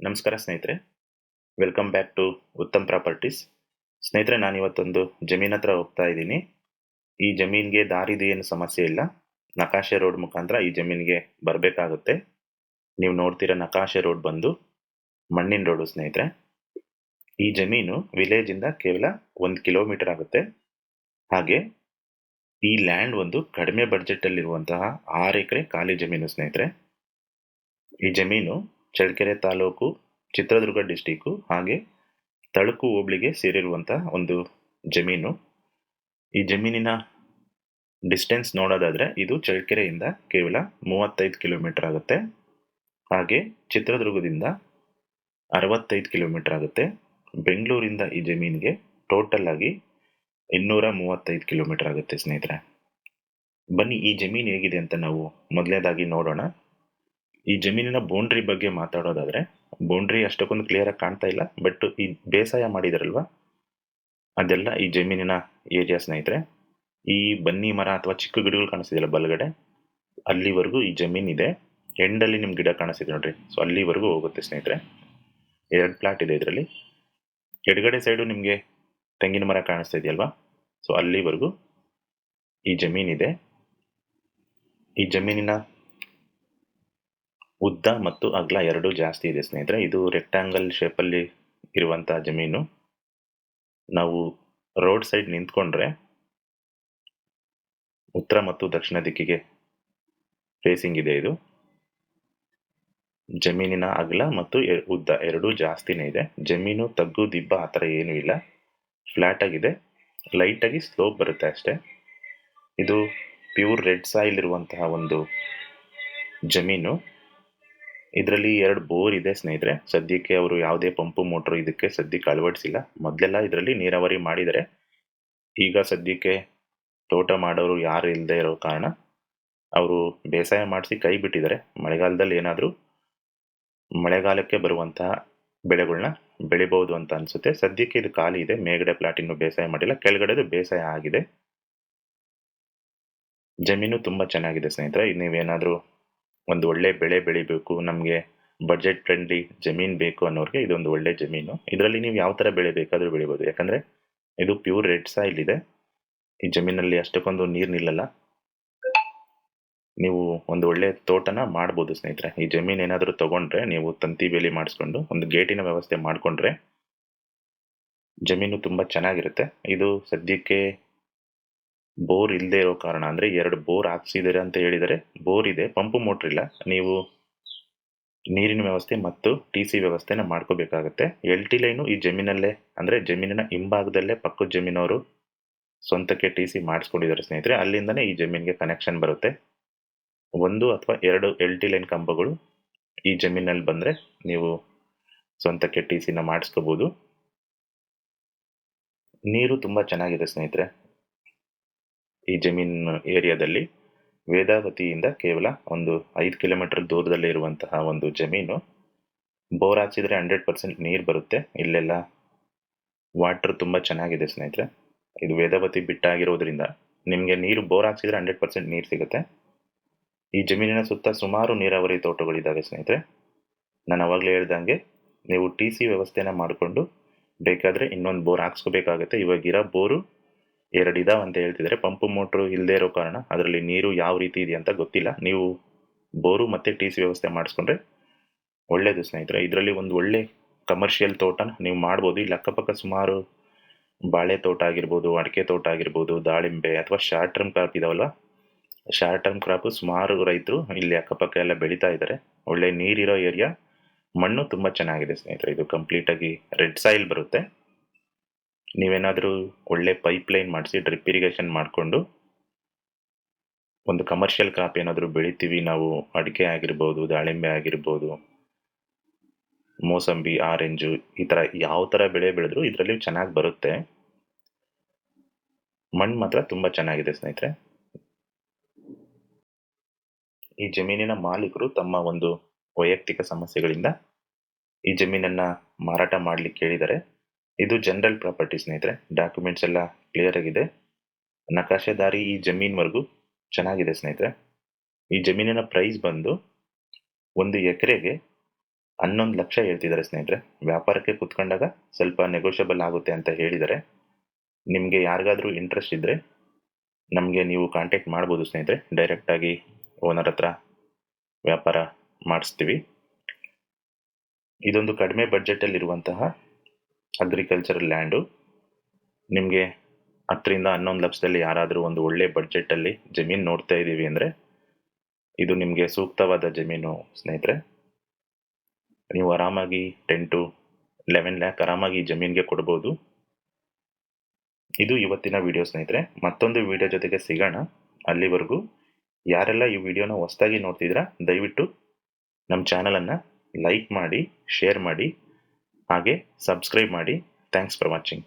ನಮಸ್ಕಾರ ಸ್ನೇಹಿತರೆ. Welcome back to Uttam Properties. ಸ್ನೇಹಿತರೆ, ನಾನು ಇವತ್ತೊಂದು ಜಮೀನ್ ಹತ್ರ ಹೋಗ್ತಾ ಇದ್ದೀನಿ. ಈ ಜಮೀನ್ಗೆ ದಾರಿದು ಏನು ಸಮಸ್ಯೆ ಇಲ್ಲ. ನಕಾಶೆ ರೋಡ್ ಮುಖಾಂತರ ಈ ಜಮೀನ್ಗೆ ಬರಬೇಕಾಗುತ್ತೆ. ನೀವು ನೋಡ್ತಿರೋ ನಕಾಶೆ ರೋಡ್ ಬಂದು ಮಣ್ಣಿನ ರೋಡು ಸ್ನೇಹಿತರೆ. ಈ ಜಮೀನು ವಿಲೇಜ್ ಇಂದ ಕೇವಲ 1 ಕಿಲೋಮೀಟರ್ ಆಗುತ್ತೆ. ಹಾಗೆ ಈ ಲ್ಯಾಂಡ್ ಒಂದು ಕಡಿಮೆ ಬಡ್ಜೆಟ್ ಅಲ್ಲಿರುವಂತಹ 6 ಎಕರೆ ಖಾಲಿ ಜಮೀನು ಸ್ನೇಹಿತರೆ. ಈ ಜಮೀನು ಚಳ್ಳಕೆರೆ ತಾಲೂಕು, ಚಿತ್ರದುರ್ಗ ಡಿಸ್ಟಿಕ್ಕು ಹಾಗೆ ತಳಕು ಹೋಬಳಿಗೆ ಸೇರಿರುವಂತಹ ಒಂದು ಜಮೀನು. ಈ ಜಮೀನಿನ ಡಿಸ್ಟೆನ್ಸ್ ನೋಡೋದಾದ್ರೆ ಇದು ಚಳ್ಳಕೆರೆಯಿಂದ ಕೇವಲ 35 ಕಿಲೋಮೀಟರ್ ಆಗುತ್ತೆ. ಹಾಗೆ ಚಿತ್ರದುರ್ಗದಿಂದ 65 ಕಿಲೋಮೀಟರ್ ಆಗುತ್ತೆ. ಬೆಂಗಳೂರಿಂದ ಈ ಜಮೀನಿಗೆ ಟೋಟಲ್ ಆಗಿ 235 ಕಿಲೋಮೀಟರ್ ಆಗುತ್ತೆ ಸ್ನೇಹಿತರೆ. ಬನ್ನಿ ಈ ಜಮೀನು ಹೇಗಿದೆ ಅಂತ ನಾವು ಮೊದಲನೇದಾಗಿ ನೋಡೋಣ. ಈ ಜಮೀನಿನ ಬೌಂಡ್ರಿ ಬಗ್ಗೆ ಮಾತಾಡೋದಾದ್ರೆ, ಬೌಂಡ್ರಿ ಅಷ್ಟಕ್ಕೊಂದು ಕ್ಲಿಯರ್ ಆಗಿ ಕಾಣ್ತಾ ಇಲ್ಲ, ಬಟ್ ಈ ಬೇಸಾಯ ಮಾಡಿದಾರಲ್ವಾ ಅದೆಲ್ಲ ಈ ಜಮೀನಿನ ಏರಿಯಾ ಸ್ನೇಹಿತರೆ. ಈ ಬನ್ನಿ ಮರ ಅಥವಾ ಚಿಕ್ಕ ಗಿಡಗಳು ಕಾಣಿಸ್ತಿದೆಯಲ್ಲ ಬಲಗಡೆ, ಅಲ್ಲಿವರೆಗೂ ಈ ಜಮೀನ್ ಇದೆ. ಎಂಡಲ್ಲಿ ನಿಮ್ ಗಿಡ ಕಾಣಿಸ್ತಿದೆ ನೋಡ್ರಿ, ಸೊ ಅಲ್ಲಿವರೆಗೂ ಹೋಗುತ್ತೆ ಸ್ನೇಹಿತರೆ. 2 ಪ್ಲಾಟ್ ಇದೆ ಇದರಲ್ಲಿ. ಎಡಗಡೆ ಸೈಡು ನಿಮ್ಗೆ ತೆಂಗಿನ ಮರ ಕಾಣಿಸ್ತಾ ಇದೆಯಲ್ವಾ, ಸೊ ಅಲ್ಲಿವರೆಗೂ ಈ ಜಮೀನ್ ಇದೆ. ಈ ಜಮೀನಿನ ಉದ್ದ ಮತ್ತು ಅಗಲ ಎರಡೂ ಜಾಸ್ತಿ ಇದೆ ಸ್ನೇಹಿತರೆ. ಇದು ರೆಕ್ಟಾಂಗಲ್ ಶೇಪಲ್ಲಿ ಇರುವಂತಹ ಜಮೀನು. ನಾವು ರೋಡ್ ಸೈಡ್ ನಿಂತ್ಕೊಂಡ್ರೆ ಉತ್ತರ ಮತ್ತು ದಕ್ಷಿಣ ದಿಕ್ಕಿಗೆ ಫೇಸಿಂಗ್ ಇದೆ. ಇದು ಜಮೀನಿನ ಅಗಲ ಮತ್ತು ಉದ್ದ ಎರಡೂ ಜಾಸ್ತಿನೇ ಇದೆ. ಜಮೀನು ತಗ್ಗು ದಿಬ್ಬ ಆ ಥರ ಏನೂ ಇಲ್ಲ, ಫ್ಲಾಟ್ ಆಗಿದೆ. ಲೈಟ್ ಆಗಿ ಸ್ಲೋಪ್ ಬರುತ್ತೆ ಅಷ್ಟೇ. ಇದು ಪ್ಯೂರ್ ರೆಡ್ ಸಾಯಿಲ್ ಇರುವಂತಹ ಒಂದು ಜಮೀನು. ಇದರಲ್ಲಿ 2 ಬೋರ್ ಇದೆ ಸ್ನೇಹಿತರೆ. ಸದ್ಯಕ್ಕೆ ಅವರು ಯಾವುದೇ ಪಂಪು ಮೋಟ್ರು ಇದಕ್ಕೆ ಸದ್ಯಕ್ಕೆ ಅಳವಡಿಸಿಲ್ಲ. ಮೊದಲೆಲ್ಲ ಇದರಲ್ಲಿ ನೀರಾವರಿ ಮಾಡಿದರೆ, ಈಗ ಸದ್ಯಕ್ಕೆ ತೋಟ ಮಾಡೋರು ಯಾರು ಇಲ್ಲದೆ ಇರೋ ಕಾರಣ ಅವರು ಬೇಸಾಯ ಮಾಡಿಸಿ ಕೈ ಬಿಟ್ಟಿದ್ದಾರೆ. ಮಳೆಗಾಲದಲ್ಲಿ ಏನಾದರೂ ಮಳೆಗಾಲಕ್ಕೆ ಬರುವಂತಹ ಬೆಳೆಗಳನ್ನ ಬೆಳಿಬಹುದು ಅಂತ ಅನ್ಸುತ್ತೆ. ಸದ್ಯಕ್ಕೆ ಇದು ಖಾಲಿ ಇದೆ. ಮೇಲ್ಗಡೆ ಪ್ಲಾಟ್ ಇನ್ನು ಬೇಸಾಯ ಮಾಡಿಲ್ಲ, ಕೆಳಗಡೆದು ಬೇಸಾಯ ಆಗಿದೆ. ಜಮೀನು ತುಂಬಾ ಚೆನ್ನಾಗಿದೆ ಸ್ನೇಹಿತರೆ. ನೀವೇನಾದ್ರೂ ಒಂದು ಒಳ್ಳೆ ಬೆಳೆ ಬೆಳಿಬೇಕು, ನಮಗೆ ಬಜೆಟ್ ಫ್ರೆಂಡ್ಲಿ ಜಮೀನ್ ಬೇಕು ಅನ್ನೋರಿಗೆ ಇದೊಂದು ಒಳ್ಳೆ ಜಮೀನು. ಇದರಲ್ಲಿ ನೀವು ಯಾವ ತರ ಬೆಳೆ ಬೇಕಾದ್ರೂ ಬೆಳಿಬಹುದು, ಯಾಕಂದ್ರೆ ಇದು ಪ್ಯೂರ್ ರೆಡ್ ಸಾಯಿಲ್ ಇದೆ. ಈ ಜಮೀನಲ್ಲಿ ಅಷ್ಟಕ್ಕೊಂದು ನೀರು ನಿಲ್ಲಲ್ಲ. ನೀವು ಒಂದು ಒಳ್ಳೆ ತೋಟನ ಮಾಡ್ಬೋದು ಸ್ನೇಹಿತರೆ. ಈ ಜಮೀನ್ ಏನಾದರೂ ತಗೊಂಡ್ರೆ, ನೀವು ತಂತಿ ಬೇಲಿ ಮಾಡಿಸ್ಕೊಂಡು ಒಂದು ಗೇಟಿನ ವ್ಯವಸ್ಥೆ ಮಾಡ್ಕೊಂಡ್ರೆ ಜಮೀನು ತುಂಬಾ ಚೆನ್ನಾಗಿರುತ್ತೆ. ಇದು ಸದ್ಯಕ್ಕೆ ಬೋರ್ ಇಲ್ಲದೆ ಇರೋ ಕಾರಣ, ಅಂದ್ರೆ 2 ಬೋರ್ ಹಾಕ್ಸಿದ್ದಾರೆ ಅಂತ ಹೇಳಿದರೆ, ಬೋರ್ ಇದೆ, ಪಂಪು ಮೋಟ್ರ್ ಇಲ್ಲ. ನೀವು ನೀರಿನ ವ್ಯವಸ್ಥೆ ಮತ್ತು ಟಿ.ಸಿ ವ್ಯವಸ್ಥೆನ ಮಾಡ್ಕೋಬೇಕಾಗತ್ತೆ. ಎಲ್.ಟಿ ಲೈನು ಈ ಜಮೀನಲ್ಲೇ, ಅಂದ್ರೆ ಜಮೀನಿನ ಹಿಂಭಾಗದಲ್ಲೇ ಪಕ್ಕದ ಜಮೀನವರು ಸ್ವಂತಕ್ಕೆ ಟಿ.ಸಿ ಮಾಡಿಸ್ಕೊಂಡಿದ್ದಾರೆ ಸ್ನೇಹಿತರೆ. ಅಲ್ಲಿಂದನೇ ಈ ಜಮೀನಿಗೆ ಕನೆಕ್ಷನ್ ಬರುತ್ತೆ. 1 ಅಥವಾ 2 ಎಲ್.ಟಿ ಲೈನ್ ಕಂಬಗಳು ಈ ಜಮೀನಲ್ಲಿ ಬಂದ್ರೆ ನೀವು ಸ್ವಂತಕ್ಕೆ ಟಿ.ಸಿನ ಮಾಡಿಸ್ಕೋಬಹುದು. ನೀರು ತುಂಬಾ ಚೆನ್ನಾಗಿದೆ ಸ್ನೇಹಿತರೆ. ಈ ಜಮೀನ್ ಏರಿಯಾದಲ್ಲಿ ವೇದಾವತಿಯಿಂದ ಕೇವಲ ಒಂದು 5 ಕಿಲೋಮೀಟರ್ ದೂರದಲ್ಲಿ ಇರುವಂತಹ ಒಂದು ಜಮೀನು. ಬೋರ್ ಹಾಕ್ಸಿದ್ರೆ 100% ನೀರು ಬರುತ್ತೆ. ಇಲ್ಲೆಲ್ಲ ವಾಟರ್ ತುಂಬಾ ಚೆನ್ನಾಗಿದೆ ಸ್ನೇಹಿತರೆ. ಇದು ವೇದಾವತಿ ಬಿಟ್ಟಾಗಿರೋದ್ರಿಂದ ನಿಮಗೆ ನೀರು ಬೋರ್ ಹಾಕ್ಸಿದ್ರೆ 100% ನೀರು ಸಿಗುತ್ತೆ. ಈ ಜಮೀನಿನ ಸುತ್ತ ಸುಮಾರು ನೀರಾವರಿ ತೋಟಗಳಿದ್ದಾವೆ ಸ್ನೇಹಿತರೆ. ನಾನು ಅವಾಗಲೇ ಹೇಳ್ದಂಗೆ ನೀವು ಟಿ.ಸಿ ವ್ಯವಸ್ಥೆನ ಮಾಡಿಕೊಂಡು ಬೇಕಾದ್ರೆ ಇನ್ನೊಂದು ಬೋರ್ ಹಾಕ್ಸ್ಕೋಬೇಕಾಗತ್ತೆ. ಇವಾಗಿರೋ ಬೋರು 2 ಇದಾವೆ ಅಂತ ಹೇಳ್ತಿದ್ದಾರೆ. ಪಂಪು ಮೋಟ್ರು ಇಲ್ಲದೆ ಇರೋ ಕಾರಣ ಅದರಲ್ಲಿ ನೀರು ಯಾವ ರೀತಿ ಇದೆ ಅಂತ ಗೊತ್ತಿಲ್ಲ. ನೀವು ಬೋರು ಮತ್ತೆ ಟಿ.ಸಿ ವ್ಯವಸ್ಥೆ ಮಾಡಿಸ್ಕೊಂಡ್ರೆ ಒಳ್ಳೇದು ಸ್ನೇಹಿತರೆ. ಇದರಲ್ಲಿ ಒಂದು ಒಳ್ಳೆ ಕಮರ್ಷಿಯಲ್ ತೋಟನ ನೀವು ಮಾಡ್ಬೋದು. ಇಲ್ಲಿ ಅಕ್ಕಪಕ್ಕ ಸುಮಾರು ಬಾಳೆ ತೋಟ ಆಗಿರ್ಬೋದು, ಅಡಿಕೆ ತೋಟ ಆಗಿರ್ಬೋದು, ದಾಳಿಂಬೆ ಅಥವಾ ಶಾರ್ಟ್ ಟರ್ಮ್ ಕ್ರಾಪ್ ಇದಾವಲ್ಲ, ಶಾರ್ಟ್ ಟರ್ಮ್ ಕ್ರಾಪ್ ಸುಮಾರು ರೈತರು ಇಲ್ಲಿ ಅಕ್ಕಪಕ್ಕ ಎಲ್ಲ ಬೆಳೀತಾ ಇದ್ದಾರೆ. ಒಳ್ಳೆ ನೀರಿರೋ ಏರಿಯಾ, ಮಣ್ಣು ತುಂಬಾ ಚೆನ್ನಾಗಿದೆ ಸ್ನೇಹಿತರೆ. ಇದು ಕಂಪ್ಲೀಟ್ ಆಗಿ ರೆಡ್ ಸಾಯಿಲ್ ಬರುತ್ತೆ. ನೀವೇನಾದ್ರೂ ಒಳ್ಳೆ ಪೈಪ್ ಲೈನ್ ಮಾಡಿಸಿ ಡ್ರಿಪ್ ಇರಿಗೇಷನ್ ಮಾಡಿಕೊಂಡು ಒಂದು ಕಮರ್ಷಿಯಲ್ ಕ್ರಾಪ್ ಏನಾದರೂ ಬೆಳಿತೀವಿ ನಾವು, ಅಡಿಕೆ ಆಗಿರ್ಬೋದು, ದಾಳಿಂಬೆ ಆಗಿರ್ಬೋದು, ಮೋಸಂಬಿ, ಆರೆಂಜು, ಈ ತರ ಯಾವ ತರ ಬೆಳೆ ಬೆಳೆದ್ರು ಇದರಲ್ಲಿ ಚೆನ್ನಾಗಿ ಬರುತ್ತೆ. ಮಣ್ಣು ಮಾತ್ರ ತುಂಬಾ ಚೆನ್ನಾಗಿದೆ ಸ್ನೇಹಿತರೆ. ಈ ಜಮೀನಿನ ಮಾಲೀಕರು ತಮ್ಮ ಒಂದು ವೈಯಕ್ತಿಕ ಸಮಸ್ಯೆಗಳಿಂದ ಈ ಜಮೀನನ್ನ ಮಾರಾಟ ಮಾಡ್ಲಿಕ್ಕೆ ಹೇಳಿದ್ದಾರೆ. ಇದು ಜನರಲ್ ಪ್ರಾಪರ್ಟಿ ಸ್ನೇಹಿತರೆ. ಡಾಕ್ಯುಮೆಂಟ್ಸ್ ಎಲ್ಲ ಕ್ಲಿಯರ್ ಆಗಿದೆ. ನಕಾಶೆದಾರಿ ಈ ಜಮೀನ್ವರೆಗೂ ಚೆನ್ನಾಗಿದೆ ಸ್ನೇಹಿತರೆ. ಈ ಜಮೀನಿನ ಪ್ರೈಸ್ ಬಂದು 1 ಎಕರೆಗೆ 11 ಲಕ್ಷ ಹೇಳ್ತಿದ್ದಾರೆ ಸ್ನೇಹಿತರೆ. ವ್ಯಾಪಾರಕ್ಕೆ ಕುತ್ಕೊಂಡಾಗ ಸ್ವಲ್ಪ ನೆಗೋಷಿಯಬಲ್ ಆಗುತ್ತೆ ಅಂತ ಹೇಳಿದ್ದಾರೆ. ನಿಮಗೆ ಯಾರಿಗಾದ್ರೂ ಇಂಟ್ರೆಸ್ಟ್ ಇದ್ದರೆ ನಮಗೆ ನೀವು ಕಾಂಟ್ಯಾಕ್ಟ್ ಮಾಡ್ಬೋದು ಸ್ನೇಹಿತರೆ. ಡೈರೆಕ್ಟಾಗಿ ಓನರ್ ಹತ್ರ ವ್ಯಾಪಾರ ಮಾಡಿಸ್ತೀವಿ. ಇದೊಂದು ಕಡಿಮೆ ಬಡ್ಜೆಟಲ್ಲಿರುವಂತಹ ಅಗ್ರಿಕಲ್ಚರಲ್ ಲ್ಯಾಂಡು. ನಿಮಗೆ 10 ರಿಂದ 11 ಲಕ್ಷದಲ್ಲಿ ಯಾರಾದರೂ ಒಂದು ಒಳ್ಳೆ ಬಡ್ಜೆಟಲ್ಲಿ ಜಮೀನು ನೋಡ್ತಾ ಇದ್ದೀವಿ ಅಂದರೆ ಇದು ನಿಮಗೆ ಸೂಕ್ತವಾದ ಜಮೀನು ಸ್ನೇಹಿತರೆ. ನೀವು ಆರಾಮಾಗಿ 10 to 11 ಲ್ಯಾಕ್ ಆರಾಮಾಗಿ ಜಮೀನಿಗೆ ಕೊಡ್ಬೋದು. ಇದು ಇವತ್ತಿನ ವಿಡಿಯೋ ಸ್ನೇಹಿತರೆ. ಮತ್ತೊಂದು ವಿಡಿಯೋ ಜೊತೆಗೆ ಸಿಗೋಣ. ಅಲ್ಲಿವರೆಗೂ ಯಾರೆಲ್ಲ ಈ ವಿಡಿಯೋನ ಹೊಸದಾಗಿ ನೋಡ್ತಿದ್ದೀರಾ ದಯವಿಟ್ಟು ನಮ್ಮ ಚಾನಲನ್ನು ಲೈಕ್ ಮಾಡಿ, ಶೇರ್ ಮಾಡಿ, ಹಾಗೆ ಸಬ್ಸ್ಕ್ರೈಬ್ ಮಾಡಿ. Thanks for watching.